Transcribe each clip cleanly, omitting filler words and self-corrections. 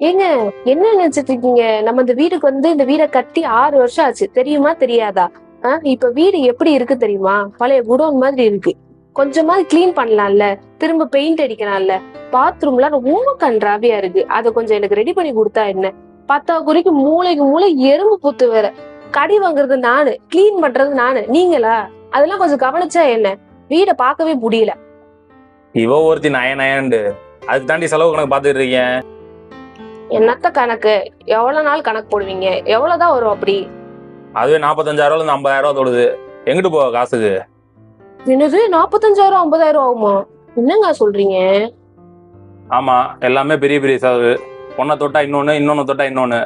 ஏங்க, என்ன நினைச்சிட்டு இருக்கீங்க? நம்ம இந்த வீட்டுக்கு இந்த வீட கட்டி 6 வருஷம் ஆச்சு. தெரியுமா? தெரியாதா? இப்ப வீடு எப்படி இருக்கு தெரியுமா? பழைய குடோன் மாதிரி இருக்கு. கொஞ்சமாவது கிளீன் பண்ணலாம்ல. திரும்ப பெயிண்ட் அடிக்கலாம்ல. பாத்ரூம்லாம் ரொம்ப கண்றாவியா இருக்கு. அத கொஞ்சம் எனக்கு ரெடி பண்ணி குடுத்தா என்ன? பத்தாக்குறைக்கு மூலைக்கு மூலை எறும்பு புத்து வேற. கடி வாங்குறது நானு, கிளீன் பண்றது நானு. நீங்களா? அதெல்லாம் கொஞ்சம் கவனிச்சா என்ன? வீட பார்க்கவே முடியல. இவ ஒருத்தி நயன்ண்டு அதுக்கு தாண்டி செலவு கணக்கு பாத்துட்டு இருக்கேன். என்னத்த கணக்கு? எவ்வளவு நாள் கணக்கு போடுவீங்க? எவ்வளவுதான் வரும் அப்படி? அதுவே 45,000 இருந்து 50,000 தொடுது. எங்கிட்டு போக காசுக்கு? என்னது 45,000 50,000 ஆகுமா? என்னங்க சொல்றீங்க? ஆமா, எல்லாமே பெரிய பெரிய செலவு. ஒன்ன தொட்டா இன்னொன்னு தொட்டா இன்னொன்னு.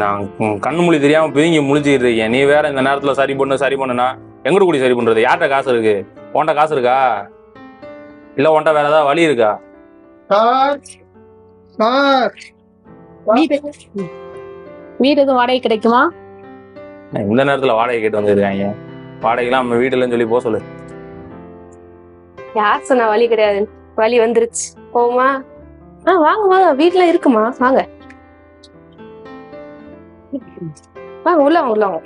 நான் கண்ணு மொழி தெரியாம பிரிங்கி முழிச்சுக்கிட்டு இருக்கேன். நீ வேற இந்த நேரத்துல சரி பண்ணுனா எங்கிட்டு கூடி சரி பண்றது? யார்கிட்ட காசு இருக்கு? உன்கிட்ட காசு இருக்கா? இல்ல உன்கிட்ட வேற ஏதாவது வழி இருக்கா? வீடு எதுவும் வாடகை கிடைக்குமா? இந்த நேரத்துல வாடகை கேட்டு வந்துருக்காங்க. வாடகைலாம் நம்ம வீட்டுலன்னு சொல்லி போக சொல்லு. யார் சொன்னா வழி கிடையாது? வழி வந்துருச்சு. போமா? வாங்க வாங்க, வீட்டுல இருக்குமா? வாங்க வாங்க, உள்ள வாங்க, உள்ள வாங்க.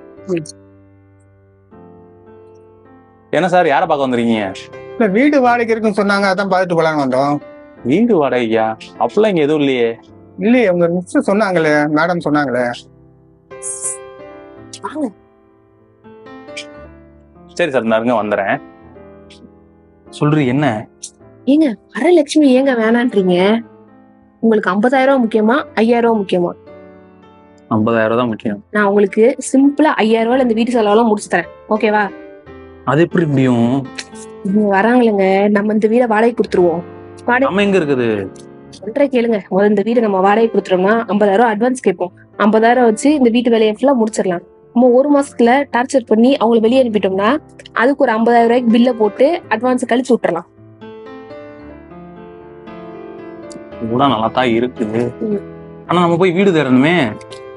என்ன சார், யாரை பார்க்க வந்துருக்கீங்க? இல்ல, வீடு வாடகை இருக்குன்னு சொன்னாங்க, அதான் பார்த்துட்டு போலான்னு வந்தோம். வீடு வாடகையா? அப்படிலாம் இங்க எதுவும் இல்லையே. இல்லையே, உங்க மிஸ் சொன்னாங்களே, மேடம் சொன்னாங்களே. வாங்க. சரி சார், நாருங்க வந்துடுறேன். சொல்றீ என்ன? ஏங்க, வரலட்சுமி ஏங்க வேணான்றீங்க? உங்களுக்கு 50,000 முக்கியமா 5,000 முக்கியமா? 50,000 தான் முக்கியம். நான் உங்களுக்கு சிம்பிளா 5,000 இந்த வீட்டு செலவெல்லாம் முடிச்சு தரேன். ஓகேவா? அது எப்படி முடியும்? இவங்க வராங்களேங்க, நம்ம இந்த வீட வாடகை கொடுத்துருவோம். நம்ம எங்க இருக்குது? சொல்ற கேளுங்க. முதல்ல இந்த வீடு நம்ம வாடகை கொடுத்துட்டோம்னா 50,000 அட்வான்ஸ் கேட்போம். 50,000 வச்சு இந்த வீட்டு வேலையை ஃபுல்லா முடிச்சிடலாம். நம்ம 1 மாசத்துல டார்ச்சர் பண்ணி அவங்களை வெளியே அனுப்பிட்டோம்னா அதுக்கு ஒரு 50,000 ரூபாய்க்கு பில்ல போட்டு அட்வான்ஸ் கழிச்சு விட்டுறலாம். கூட நல்லா தான் இருக்குது. ஆனா நம்ம போய் வீடு தேடணுமே.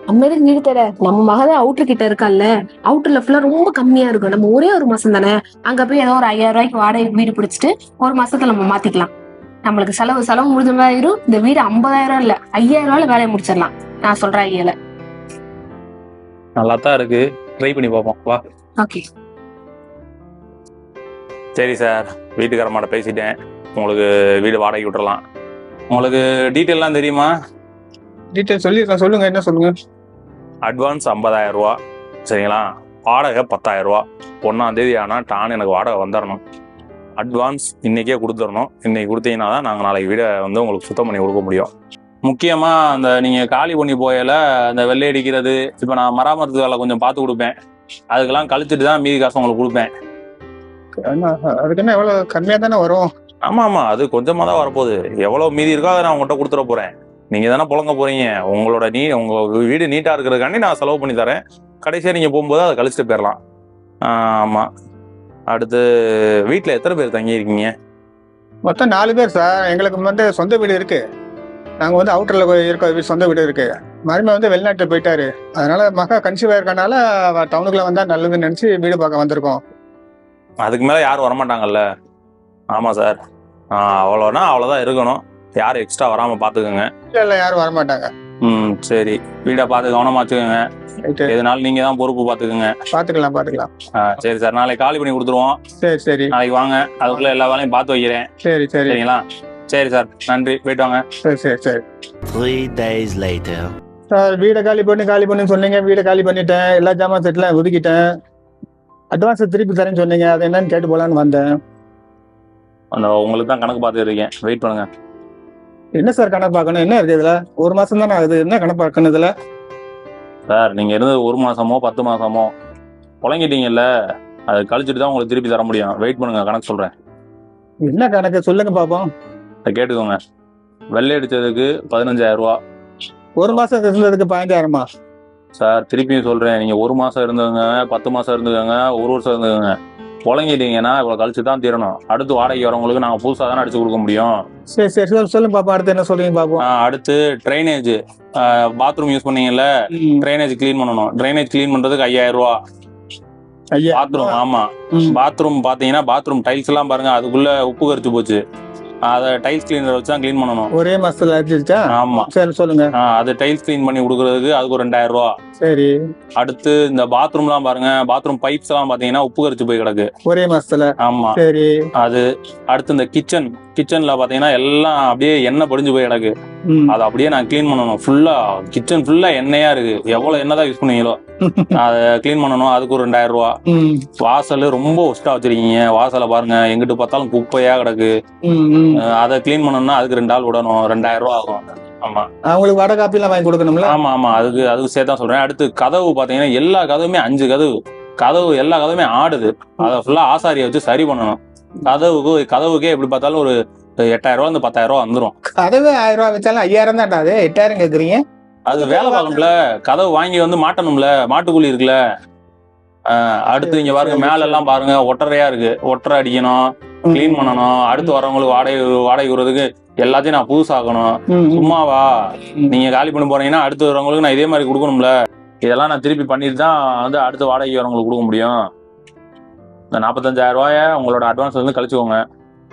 நம்ம எதுக்கு வீடு தேட? நம்ம மகதான் அவுட்டர் கிட்ட இருக்கான்ல. அவுட்டர்ல ஃபுல்லா ரொம்ப கம்மியா இருக்கும். நம்ம ஒரே ஒரு மாசம் தானே, அங்க போய் ஏதோ ஒரு 5,000 ரூபாய்க்கு வாடகை வீடு பிடிச்சிட்டு 1 மாசத்துல நம்ம மாத்திக்கலாம். நம்மளுக்கு செலவு முடிஞ்ச மாதிரி இருக்கும். இந்த வீடு 50,000 இல்ல 5,000 வேலையை முடிச்சிடலாம். நான் சொல்ற ஐடியால. நல்லா தான் இருக்கு, ட்ரை பண்ணி பார்ப்போம் வா. ஓகே. சரி சார், வீட்டுக்காரமாட்ட பேசிட்டேன். உங்களுக்கு வீடு வாடகை விட்டுறலாம். உங்களுக்கு டீட்டெயிலாம் தெரியுமா? டீட்டெயில் சொல்லிருக்கேன், சொல்லுங்க. என்ன சொல்லுங்க? அட்வான்ஸ் 50,000 ரூபா, சரிங்களா? வாடகை 10,000 ரூபா. 1ஆம் தேதி ஆனால் டான் எனக்கு வாடகை வந்துடணும். அட்வான்ஸ் இன்னைக்கே கொடுத்துடணும். இன்னைக்கு கொடுத்தீங்கன்னா தான் நாங்கள் நாளைக்கு வீடை உங்களுக்கு சுத்தம் பண்ணி கொடுக்க முடியும். முக்கியமாக அந்த நீங்கள் காலி பண்ணி போயல அந்த வெள்ளை அடிக்கிறது, இப்போ நான் மராமத்து வேலை கொஞ்சம் பார்த்து கொடுப்பேன். அதுக்கெல்லாம் கழிச்சிட்டு தான் மீதி காசு உங்களுக்கு கொடுப்பேன். அதுக்கு என்ன எவ்வளவு கம்மியா தானே வரும்? ஆமா, அது கொஞ்சமாக தான் வரப்போகுது. எவ்வளோ மீதி இருக்கோ அதை நான் உங்கள்கிட்ட கொடுத்துட போகிறேன். நீங்கள் தானே புழங்க போகிறீங்க. உங்கள் வீடு நீட்டாக இருக்கிறதுக்காண்டி நான் செலவு பண்ணி தரேன். கடைசியாக நீங்கள் போகும்போது அதை கழிச்சிட்டு போயிடலாம். ஆமாம். அடுத்து, வீட்டில் எத்தனை பேர் தங்கியிருக்கீங்க? மொத்தம் 4 பேர் சார். எங்களுக்கு சொந்த வீடு இருக்கு. நாங்க அவுட்டர்ல இருக்க சொந்த வீடு இருக்கு. மருமகன் வெளிநாட்டுல போயிட்டாரு. அதனால மகா கன்சீவ் இருக்கனால டவுனுக்குள்ள வந்தா நல்லதுன்னு நினைச்சு வீடு பார்க்க வந்திருக்கோம். அதுக்கு மேல யாரும் வரமாட்டாங்கல்ல? ஆமா சார், அவ்வளோனா அவ்வளோதான் இருக்கணும். யாரும் எக்ஸ்ட்ரா வராம பாத்துக்கோங்க. இல்ல, யாரும் வரமாட்டாங்க. சரி, வீடை பார்த்து கவனமா வச்சுக்கோங்க. எதனாலும் நீங்க தான் பொறுப்பு பாத்துக்கோங்க. பாத்துக்கலாம். சரி சார், நாளைக்கு காலி பண்ணி கொடுத்துருவோம். சரி, நாளைக்கு வாங்க, அதுக்குள்ள எல்லா வேலையும் பார்த்து வைக்கிறேன். சரிங்களா? சரி சார், நன்றி, போயிட்டு வாங்க. சரி. 3 days later. சார், வீடை காலி பண்ணி சொன்னீங்க. வீடை காலி பண்ணிட்டேன். எல்லா ஜாமான் செட்லாம் ஒதுக்கிட்டேன். அட்வான்ஸ் திருப்பி தரேன்னு சொன்னீங்க. அது என்னன்னு கேட்டு போலான்னு வந்தேன். உங்களுக்கு தான் கணக்கு பார்த்துட்டு இருக்கேன், வெயிட் பண்ணுங்க. என்ன சார் கணக்கு பார்க்கணும்? என்ன இருக்கு இதுல? 1 மாசம் தானே ஆகுது. என்ன கணக்கு பார்க்கணும் இதுல? சார், நீங்க இருந்தது 1 மாசமோ 10 மாசமோ புழங்கிட்டீங்கல்ல, அது கழிச்சுட்டு தான் உங்களுக்கு திருப்பி தர முடியும். வெயிட் பண்ணுங்க, கணக்கு சொல்றேன். என்ன கணக்கு சொல்லுங்க பாப்போம். அதை கேட்டுக்கோங்க. வெள்ளை அடிச்சதுக்கு 15,000 ரூபா. 1 மாசம் இருந்ததுக்கு 15,000? சார், திருப்பியும் சொல்றேன், நீங்க 1 மாசம் இருந்தவங்க, 10 மாசம் இருந்துக்கோங்க, 1 வருஷம் இருந்துக்கோங்க, புழங்கிட்டீங்கன்னா இவ்வளவு கழிச்சு தான் தீரணும். அடுத்து வாடகை வரவங்களுக்கு நாங்க புதுசா தானே அடிச்சு கொடுக்க முடியும். சரி, சொல்லுங்க பாப்போம். அடுத்து என்ன சொல்றீங்க பாப்போம். அடுத்து ட்ரைனேஜ், பாத்ரூம் யூஸ் பண்ணீங்கல்ல, ட்ரைனேஜ் கிளீன் பண்ணணும். ட்ரைனேஜ் கிளீன் பண்றதுக்கு 5,000 ரூபா. பாத்ரூம், ஆமா, பாத்ரூம் பாத்தீங்கன்னா பாத்ரூம் டைல்ஸ் எல்லாம் பாருங்க, அதுக்குள்ள உப்பு கரிச்சு போச்சு. அதை டைல்ஸ் கிளீனர் வச்சு தான் க்ளீன் பண்ணணும். ஒரே மாசத்துல அடிச்சிருச்சா? ஆமா. சரி சொல்லுங்க. அது டைல்ஸ் க்ளீன் பண்ணி கொடுக்கறதுக்கு அதுக்கு ஒரு 2000 ரூபா. சரி. அடுத்து இந்த பாத்ரூம்லாம் பாருங்க, பாத்ரூம் பைப்ஸ் எல்லாம் பாத்தீங்கன்னா உப்பு கரிச்சு போய் கிடக்கு ஒரே மாசத்துல. ஆமா. சரி. அது அடுத்து இந்த கிச்சன்ல பாத்தீங்கன்னா எல்லாம் அப்படியே எண்ணெய் படிஞ்சு போய் கிடக்கு. அதை அப்படியே நான் கிளீன் பண்ணணும். ஃபுல்லா கிச்சன் ஃபுல்லா எண்ணெயா இருக்கு. எவ்வளவு எண்ணெய் தான் யூஸ் பண்ணீங்களோ அதை கிளீன் பண்ணணும். அதுக்கு ஒரு 2000 ரூபா. வாசல் ரொம்ப ஒஸ்டா வச்சிருக்கீங்க. வாசலை பாருங்க, எங்கிட்டு பார்த்தாலும் குப்பையா கிடக்கு. அதை கிளீன் பண்ணணும்னா அதுக்கு 2 ஆள் விடணும். 2000 ரூபா ஆகும். ஆமா. அவங்களுக்கு வடை காப்பி எல்லாம் வாங்கி கொடுக்கணும்ல? ஆமா ஆமா. அதுக்கு சேர்த்தான் சொல்றேன். அடுத்து கதவு பாத்தீங்கன்னா எல்லா கதவுமே 5 கதவு எல்லா கதவுமே ஆடுது. அதை ஃபுல்லா ஆசாரியை வச்சு சரி பண்ணணும். கதவுக்கே எப்படி பார்த்தாலும் ஒரு 8000 ரூபா 10,000 ரூபா வந்துடும். கதவு 1000 ரூபா வச்சாலும் 5000 தான். அது 8000 கேக்குறீங்க? அது வேலை பார்க்கணும்ல, கதவு வாங்கி மாட்டணும்ல, மாட்டுக்கூலி இருக்குல்ல. அடுத்து இங்க பாருங்க, மேல எல்லாம் பாருங்க ஒட்டறையா இருக்கு. ஒட்டரை அடிக்கணும், கிளீன் பண்ணணும். அடுத்து வரவங்களுக்கு வாடகை விடுறதுக்கு எல்லாத்தையும் நான் புதுசாக்கணும். சும்மாவா நீங்க காலி பண்ணி போறீங்கன்னா அடுத்து வரவங்களுக்கு நான் இதே மாதிரி கொடுக்கணும்ல. இதெல்லாம் நான் திருப்பி பண்ணிட்டு தான் அடுத்து வாடகை வரவங்களுக்கு கொடுக்க முடியும். இந்த 45,000 ரூபாய உங்களோட அட்வான்ஸ் கழிச்சுக்கோங்க.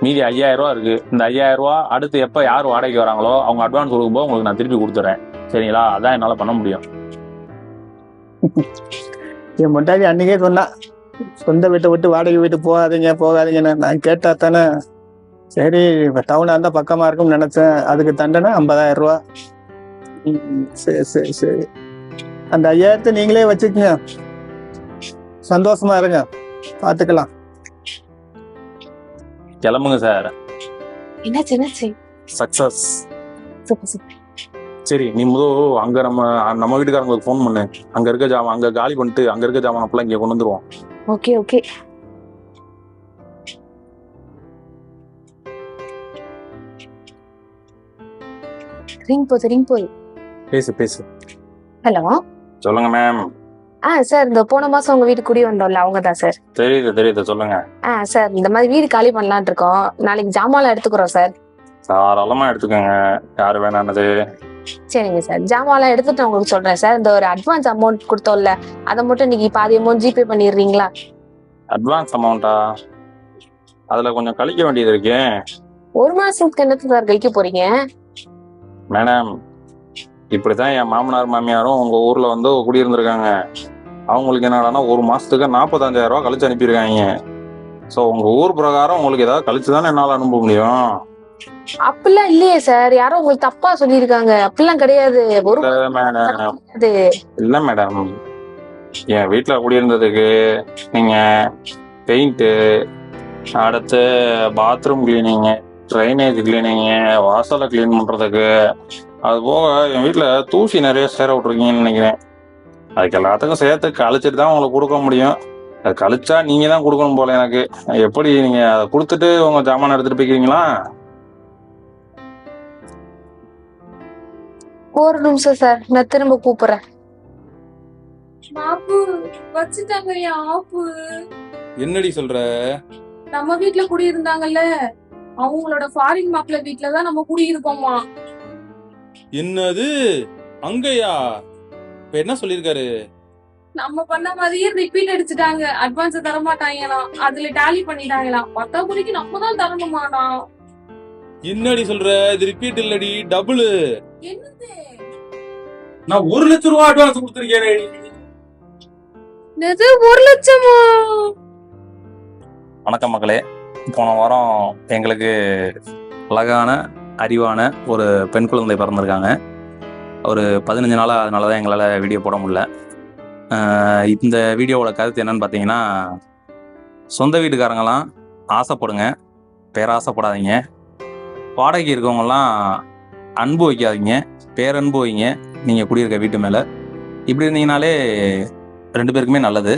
மீதி 5,000 ரூபா இருக்கு. இந்த 5,000 ரூபா அடுத்து எப்ப யார் வாடகைக்கு வராங்களோ அவங்க அட்வான்ஸ் கொடுக்கும்போது உங்களுக்கு நான் திருப்பி கொடுத்துறேன். சரிங்களா? அதான் என்னால பண்ண முடியும். என் பொண்டாட்டி அன்னைக்கே சொன்னா, சொந்த வீட்டை விட்டு வாடகை வீட்டு போகாதீங்கன்னு. நான் கேட்டா தானே. சரி, இப்ப டவுனா இருந்தா பக்கமா இருக்கும்னு நினைச்சேன். அதுக்கு தண்டனை 50,000 ரூபா. சரி சரி சரி. அந்த 5000 நீங்களே வச்சுக்கங்க. சந்தோஷமா இருங்க, பாத்துக்கலாம். கிளம்புங்க சார். என்னாச்சு? சக்சஸ். சூப்பர். சரி, நீ அங்க நம்ம வீட்டுக்காரங்களுக்கு ஃபோன் பண்ணு. அங்க இருக்க ஜாமான் அங்க காலி பண்ணிட்டு அங்க இருக்க ஜாமான் அப்பெல்லாம் இங்க கொண்டு வந்துருவோம். ஓகே. ரிங் போய் பேசு. ஹலோ, சொல்லுங்க மேம். சார், இந்த போன மாசம் உங்க வீட்டுக்கு குடி வந்தோம்ல, அவங்கதான் சார். தெரியுது சொல்லுங்க. சார், இந்த மாதிரி வீடு காலி பண்ணலான் இருக்கோம். நாளைக்கு ஜாமான்லாம் எடுத்துக்கிறோம் சார். தாராளமா எடுத்துக்கோங்க. யாரு வேணானது? சரிங்க சார், ஜாமான்லாம் எடுத்துட்டு உங்களுக்கு சொல்றேன் சார். இந்த ஒரு அட்வான்ஸ் அமௌண்ட் கொடுத்தோம்ல, அதை மட்டும் இன்னைக்கு பாதி அமௌண்ட் ஜிபே பண்ணிடுறீங்களா? அட்வான்ஸ் அமௌண்டா? அதுல கொஞ்சம் கழிக்க வேண்டியது இருக்கு. ஒரு மாசத்துக்கு என்னத்துக்கு சார் கழிக்க போறீங்க? மேடம், இப்படிதான் என் மாமனார் மாமியாரும் உங்க ஊர்ல குடியிருந்திருக்காங்க. அவங்களுக்கு என்னடானா ஒரு மாசத்துக்கு 45,000 ரூபா கழிச்சு அனுப்பியிருக்காங்க. சோ உங்க ஊர் பிரகாரம் உங்களுக்கு ஏதாவது கழிச்சுதானே என்னால அனுப்ப முடியும். அப்படிலாம் இல்லையே சார், யாரும் உங்களுக்கு தப்பா சொல்லியிருக்காங்க. அப்படிலாம் கிடையாது. இல்ல மேடம், என் வீட்டுல குடியிருந்ததுக்கு நீங்க பெயிண்ட், அடுத்து பாத்ரூம் கிளீனிங், ட்ரைனேஜ் கிளீனிங், வாசலை கிளீன் பண்றதுக்கு, அது போக என் வீட்டுல தூசி நிறைய சேர விட்டுருக்கீங்கன்னு நினைக்கிறேன். அதுக்கு எல்லாத்துக்கும் சேர்த்து கழிச்சிட்டு தான் உங்களுக்கு கொடுக்க முடியும். அதை கழிச்சா நீங்க தான் கொடுக்கணும் போல எனக்கு. எப்படி நீங்க அதை கொடுத்துட்டு உங்க ஜாமான் எடுத்துட்டு போய்க்கிறீங்களா? ஒரு நிமிஷம் சார், நான் திரும்ப கூப்பிடுறேன். என்னடி சொல்ற? நம்ம வீட்டுல குடியிருந்தாங்கல்ல, அவங்களோட ஃபாரின் மாப்பிள்ள வீட்டுலதான் நம்ம குடியிருக்கோமா. என்னது? அங்கயா? இப்ப என்ன சொல்லிருக்காரு? நம்ம பண்ண மாதிரியே ரிப்பீட் அடிச்சுட்டாங்க. அட்வான்ஸ் தர மாட்டாங்களாம், அதுல டாலி பண்ணிட்டாங்களாம். 10 மணிக்கு நம்ம தான் தரணுமாண்ணா. என்னடி சொல்ற? இது ரிப்பீட் இல்லடி, டபுள். என்னது? நான் 1 லட்சம் ரூபாய் அட்வான்ஸ் கொடுத்திருக்கேன். 1 லட்சமா? வணக்கம் மக்களே. போன வாரம் எங்களுக்கு அழகான அறிவான ஒரு பெண் குழந்தை பிறந்திருக்காங்க. ஒரு 15 நாளா, அதனால தான் எங்களால் வீடியோ போட முடியல. இந்த வீடியோவோட கருத்து என்னன்னு பார்த்தீங்கன்னா, சொந்த வீட்டுக்காரங்களாம் ஆசைப்படுங்க, பேராசைப்படாதீங்க. வாடகை இருக்கவங்கலாம் அன்பு வைக்காதீங்க, பேரன்பு வைங்க நீங்கள் குடியிருக்க வீட்டு மேலே. இப்படி இருந்தீங்கனாலே 2 பேருக்குமே நல்லது.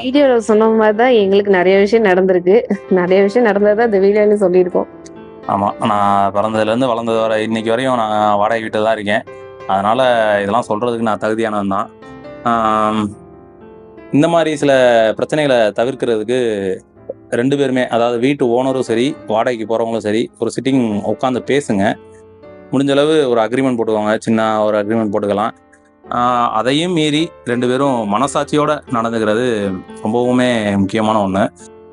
வீடியோல சொன்ன மாதிரி தான் எங்களுக்கு நிறைய விஷயம் நடந்திருக்கு. நிறைய விஷயம் நடந்ததான் இந்த வீடியோல சொல்லியிருக்கோம். ஆமாம், நான் பிறந்ததுலேருந்து வளர்ந்தது வர இன்னைக்கு வரையும் நான் வாடகை வீட்டில் தான் இருக்கேன். அதனால் இதெல்லாம் சொல்கிறதுக்கு நான் தகுதியானவன் தான். இந்த மாதிரி சில பிரச்சனைகளை தவிர்க்கிறதுக்கு 2 பேருமே, அதாவது வீட்டு ஓனரும் சரி, வாடகைக்கு போகிறவங்களும் சரி, ஒரு சிட்டிங் உட்காந்து பேசுங்க. முடிஞ்சளவு ஒரு அக்ரிமெண்ட் போட்டுக்கோங்க, சின்ன ஒரு அக்ரிமெண்ட் போட்டுக்கலாம். அதையும் மீறி 2 பேரும் மனசாட்சியோடு நடந்துக்கிறது ரொம்பவுமே முக்கியமான ஒன்று.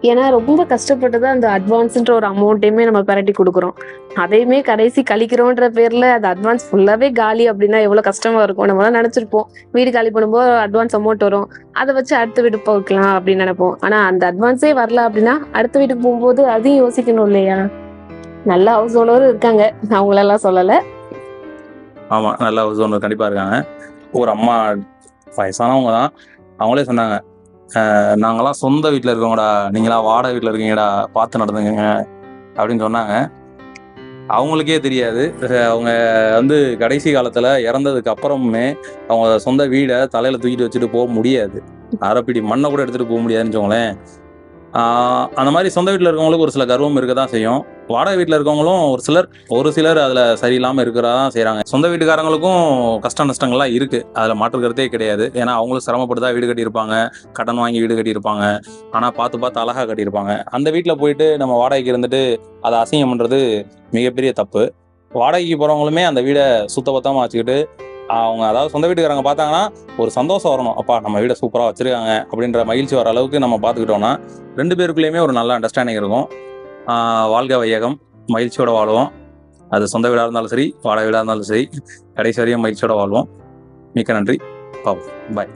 ஏன்னா ரொம்ப கஷ்டப்பட்டு தான் அந்த அட்வான்ஸ்ன்ற ஒரு அமௌண்ட்டையுமே நம்ம பெரட்டி கொடுக்குறோம். அதையுமே கடைசி கழிக்கிறோன்ற பேர்ல அது அட்வான்ஸ் ஃபுல்லாவே காலி அப்படின்னா எவ்வளவு கஷ்டமா இருக்கும். நம்மளாம் நினைச்சிருப்போம் வீடு காலி பண்ணும்போது அட்வான்ஸ் அமௌண்ட் வரும், அதை வச்சு அடுத்த வீடு போக்கலாம் அப்படின்னு நினைப்போம். ஆனா அந்த அட்வான்ஸே வரல அப்படின்னா அடுத்த வீட்டுக்கு போகும்போது அதையும் யோசிக்கணும் இல்லையா? நல்ல ஹவுஸ் ஓனரும் இருக்காங்க, அவங்களெல்லாம் சொல்லல. ஆமா, நல்ல ஹவுஸ் ஓனர் கண்டிப்பா இருக்காங்க. ஒரு அம்மா வயசானவங்க தான், அவங்களே சொன்னாங்க, நாங்களாம் சொந்த வீட்டில் இருக்கோங்கடா, நீங்களா வாடகை வீட்டில் இருக்கீங்கடா, பார்த்து நடந்துங்க அப்படின்னு சொன்னாங்க. அவங்களுக்கே தெரியாது, அவங்க வந்து கடைசி காலத்தில் இறந்ததுக்கு அப்புறமுமே அவங்க சொந்த வீடை தலையில் தூக்கிட்டு வச்சுட்டு போக முடியாது. அரைப்பிடி மண்ணை கூட எடுத்துகிட்டு போக முடியாதுன்னு வச்சுக்கோங்களேன். அந்த மாதிரி சொந்த வீட்டில் இருக்கவங்களுக்கு ஒரு சில கர்வம் இருக்க தான் செய்யும். வாடகை வீட்டில் இருக்கவங்களும் ஒரு சிலர் அதில் சரியில்லாமல் இருக்கிறதான் செய்கிறாங்க. சொந்த வீட்டுக்காரங்களுக்கும் கஷ்ட நஷ்டங்கள்லாம் இருக்குது, அதில் மாற்று கருத்தே கிடையாது. ஏன்னா அவங்களும் சிரமப்பட்டு தான் வீடு கட்டியிருப்பாங்க, கடன் வாங்கி வீடு கட்டியிருப்பாங்க, ஆனால் பார்த்து அழகாக கட்டியிருப்பாங்க. அந்த வீட்டில் போயிட்டு நம்ம வாடகைக்கு இருந்துட்டு அதை அசிங்கம் பண்ணுறது மிகப்பெரிய தப்பு. வாடகைக்கு போகிறவங்களுமே அந்த வீடை சுத்தபத்தமாக வச்சுக்கிட்டு அவங்க, அதாவது சொந்த வீட்டுக்காரங்க பார்த்தாங்கன்னா ஒரு சந்தோஷம் வரணும், அப்பா நம்ம வீடை சூப்பராக வச்சுருக்காங்க அப்படின்ற மகிழ்ச்சி வர அளவுக்கு நம்ம பார்த்துக்கிட்டோம்னா 2 பேருக்குள்ளேயுமே ஒரு நல்ல அண்டர்ஸ்டாண்டிங் இருக்கும். வாழ்க வையகம், மகிழ்ச்சியோட வாழ்வோம். அது சொந்த வீடாக இருந்தாலும் சரி, வாடகை வீடாக இருந்தாலும் சரி, கடைசி வரையும் மகிழ்ச்சியோட வாழ்வோம். மிக்க நன்றி. பாய்.